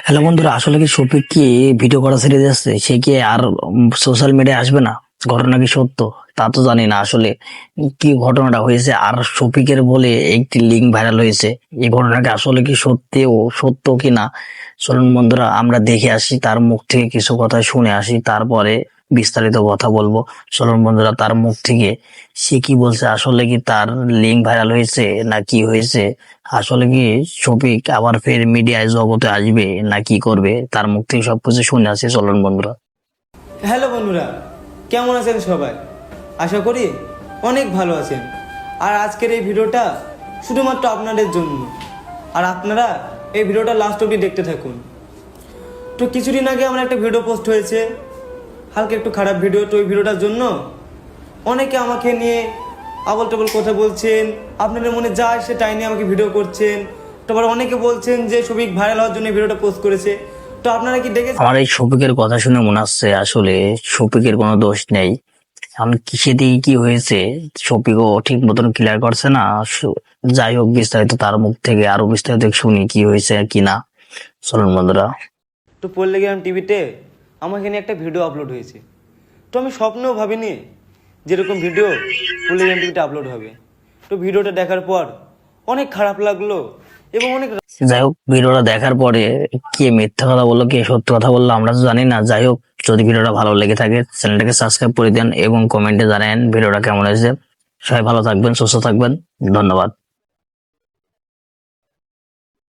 Hello বন্ধুরা, আসলে কি শফিক কি ভিডিও করা ছেড়ে দিয়েছে? সে কি আর সোশ্যাল মিডিয়ায় আসবে না? ঘটনা কি সত্য? তা তো জানি না আসলে কি ঘটনাটা হয়েছে। আর শফিকের বলে একটি লিঙ্ক ভাইরাল হয়েছে, এই ঘটনাটা আসলে কি সত্যি ও সত্য কি না? চলুন বন্ধুরা, আমরা দেখে আসি, তার মুখ থেকে কিছু কথা শুনে আসি, তারপরে বিস্তারিত কথা বলবো। চলুন বন্ধুরা, তার মুখ থেকে সে কি বলছে, আসলে কি তার লিঙ্ক ভাইরাল হয়েছে না কি হয়েছে, আসলে কি শফিক আবার ফের মিডিয়ায় জগতে আসবে না কি করবে, তার মুখ থেকে সবকিছু শুনে আসি। চলুন বন্ধুরা। হ্যালো বন্ধুরা, কেমন আছেন সবাই? আশা করি অনেক ভালো আছেন। আর আজকের এই ভিডিওটা শুধুমাত্র আপনাদের জন্য, আর আপনারা এই ভিডিওটা লাস্ট অবধি দেখতে থাকুন। তো কিছুদিন আগে আমার একটা ভিডিও পোস্ট হয়েছে, হালকা একটু খারাপ ভিডিও। তো ওই ভিডিওটার জন্য অনেকে আমাকে নিয়ে আবল টাবল কথা বলছেন, আপনাদের মনে যা আসে তাই নিয়ে আমাকে ভিডিও করছেন। তারপর অনেকে বলছেন যে শফিক ভাইরাল হওয়ার জন্য এই ভিডিওটা পোস্ট করেছে। তো আপনারা কি দেখেছেন? আমার এই শফিকের কথা শুনে মনে হচ্ছে আসলে শফিকের কোনো দোষ নেই। আমি কিসে দিয়ে কি হয়েছে শফিকও ঠিক মতন ক্লিয়ার করছে না। যাই হোক, বিস্তারিত তার মুখ থেকে আরো বিস্তারিত শুনি কি হয়েছে কি না। চলুন বন্ধুরা। তো পড়লে গেলাম টিভিতে, আমার এখানে একটা ভিডিও আপলোড হয়েছে। তো আমি স্বপ্নেও ভাবিনি যেরকম ভিডিও পড়লে টিভিতে আপলোড হবে। তো ভিডিওটা দেখার পর অনেক খারাপ লাগলো এবং অনেক যাই হোক, ভিডিওটা দেখার পরে কে মিথ্যা কথা বললো কে সত্য কথা বললো আমরা তো জানি না। যাই হোক, যদি ভিডিওটা ভালো লেগে থাকে চ্যানেলটাকে সাবস্ক্রাইব করে দেন এবং কমেন্টে জানান ভিডিওটা কেমন হয়েছে। সবাই ভালো থাকবেন, সুস্থ থাকবেন, ধন্যবাদ।